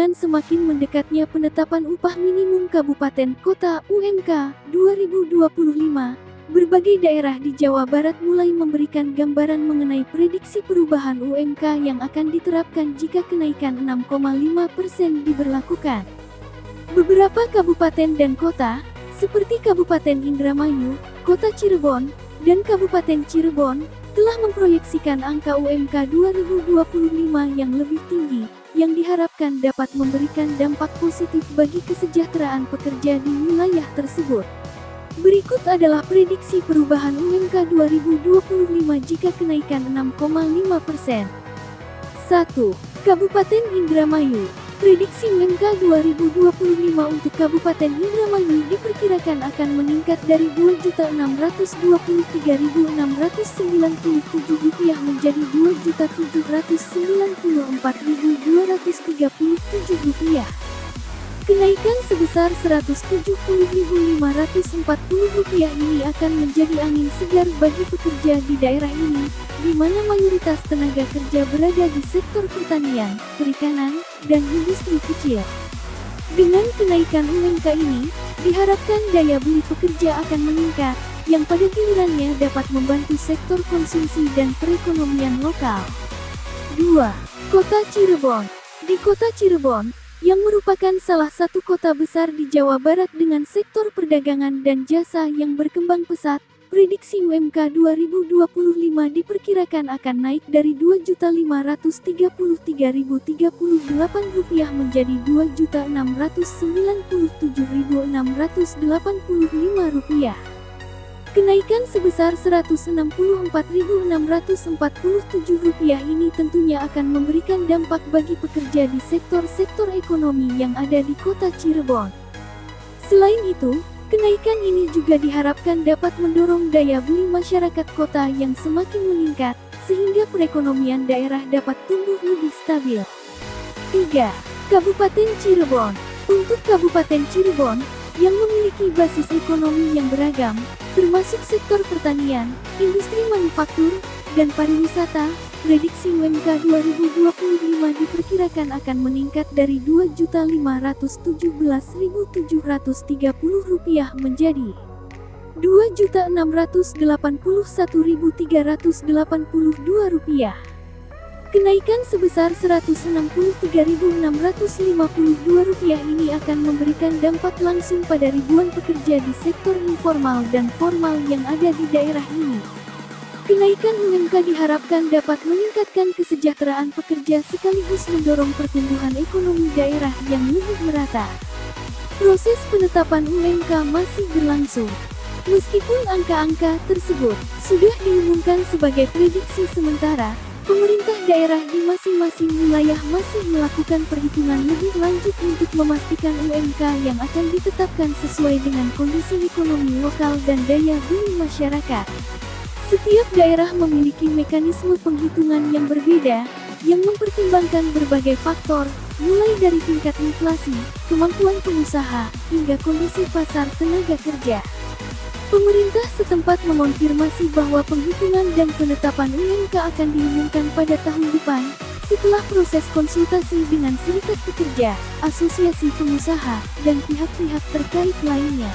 Dengan semakin mendekatnya penetapan upah minimum kabupaten kota (UMK) 2025, berbagai daerah di Jawa Barat mulai memberikan gambaran mengenai prediksi perubahan UMK yang akan diterapkan jika kenaikan 6,5% diberlakukan. Beberapa kabupaten dan kota, seperti Kabupaten Indramayu, Kota Cirebon, dan Kabupaten Cirebon, telah memproyeksikan angka UMK 2025 yang lebih tinggi, yang diharapkan dapat memberikan dampak positif bagi kesejahteraan pekerja di wilayah tersebut. Berikut adalah prediksi perubahan UMK 2025 jika kenaikan 6,5%. 1. Kabupaten Indramayu. Prediksi UMK 2025 untuk Kabupaten Indramayu diperkirakan akan meningkat dari Rp2.623.697 menjadi Rp2.794.237. Kenaikan sebesar Rp170.540 ini akan menjadi angin segar bagi pekerja di daerah ini, di mana mayoritas tenaga kerja berada di sektor pertanian, perikanan, dan industri kecil. Dengan kenaikan UMK ini, diharapkan daya beli pekerja akan meningkat, yang pada gilirannya dapat membantu sektor konsumsi dan perekonomian lokal. 2. Kota Cirebon. Di Kota Cirebon, yang merupakan salah satu kota besar di Jawa Barat dengan sektor perdagangan dan jasa yang berkembang pesat, prediksi UMK 2025 diperkirakan akan naik dari Rp2.533.038 menjadi Rp2.697.685. Kenaikan sebesar Rp164.647 ini tentunya akan memberikan dampak bagi pekerja di sektor-sektor ekonomi yang ada di Kota Cirebon. Selain itu, kenaikan ini juga diharapkan dapat mendorong daya beli masyarakat kota yang semakin meningkat, sehingga perekonomian daerah dapat tumbuh lebih stabil. 3. Kabupaten Cirebon. Untuk Kabupaten Cirebon, yang memiliki basis ekonomi yang beragam, termasuk sektor pertanian, industri manufaktur, dan pariwisata, prediksi UMK 2025 diperkirakan akan meningkat dari Rp2.517.730 menjadi Rp2.681.382. Kenaikan sebesar Rp163.652 ini akan memberikan dampak langsung pada ribuan pekerja di sektor informal dan formal yang ada di daerah ini. Kenaikan UMK diharapkan dapat meningkatkan kesejahteraan pekerja sekaligus mendorong pertumbuhan ekonomi daerah yang lebih merata. Proses penetapan UMK masih berlangsung. Meskipun angka-angka tersebut sudah diumumkan sebagai prediksi sementara, pemerintah daerah di masing-masing wilayah masih melakukan perhitungan lebih lanjut untuk memastikan UMK yang akan ditetapkan sesuai dengan kondisi ekonomi lokal dan daya beli masyarakat. Setiap daerah memiliki mekanisme penghitungan yang berbeda, yang mempertimbangkan berbagai faktor, mulai dari tingkat inflasi, kemampuan pengusaha, hingga kondisi pasar tenaga kerja. Pemerintah setempat mengonfirmasi bahwa penghitungan dan penetapan UMK akan diumumkan pada tahun depan, setelah proses konsultasi dengan serikat pekerja, asosiasi pengusaha, dan pihak-pihak terkait lainnya.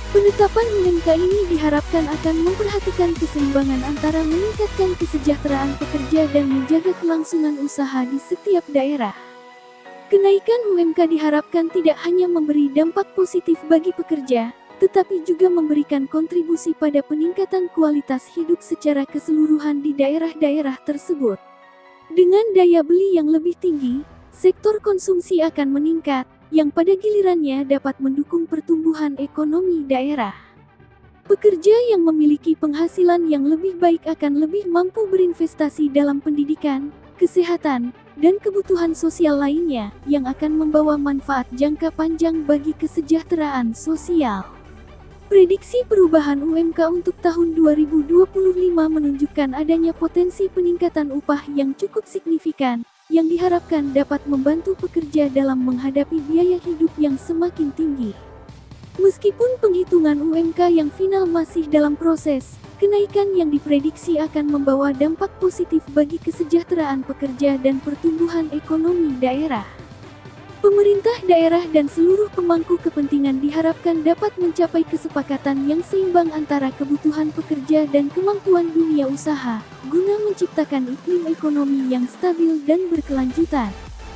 Penetapan UMK ini diharapkan akan memperhatikan keseimbangan antara meningkatkan kesejahteraan pekerja dan menjaga kelangsungan usaha di setiap daerah. Kenaikan UMK diharapkan tidak hanya memberi dampak positif bagi pekerja, tetapi juga memberikan kontribusi pada peningkatan kualitas hidup secara keseluruhan di daerah-daerah tersebut. Dengan daya beli yang lebih tinggi, sektor konsumsi akan meningkat, yang pada gilirannya dapat mendukung pertumbuhan ekonomi daerah. Pekerja yang memiliki penghasilan yang lebih baik akan lebih mampu berinvestasi dalam pendidikan, kesehatan, dan kebutuhan sosial lainnya, yang akan membawa manfaat jangka panjang bagi kesejahteraan sosial. Prediksi perubahan UMK untuk tahun 2025 menunjukkan adanya potensi peningkatan upah yang cukup signifikan, yang diharapkan dapat membantu pekerja dalam menghadapi biaya hidup yang semakin tinggi. Meskipun penghitungan UMK yang final masih dalam proses, kenaikan yang diprediksi akan membawa dampak positif bagi kesejahteraan pekerja dan pertumbuhan ekonomi daerah. Pemerintah daerah dan seluruh pemangku kepentingan diharapkan dapat mencapai kesepakatan yang seimbang antara kebutuhan pekerja dan kemampuan dunia usaha, guna menciptakan iklim ekonomi yang stabil dan berkelanjutan.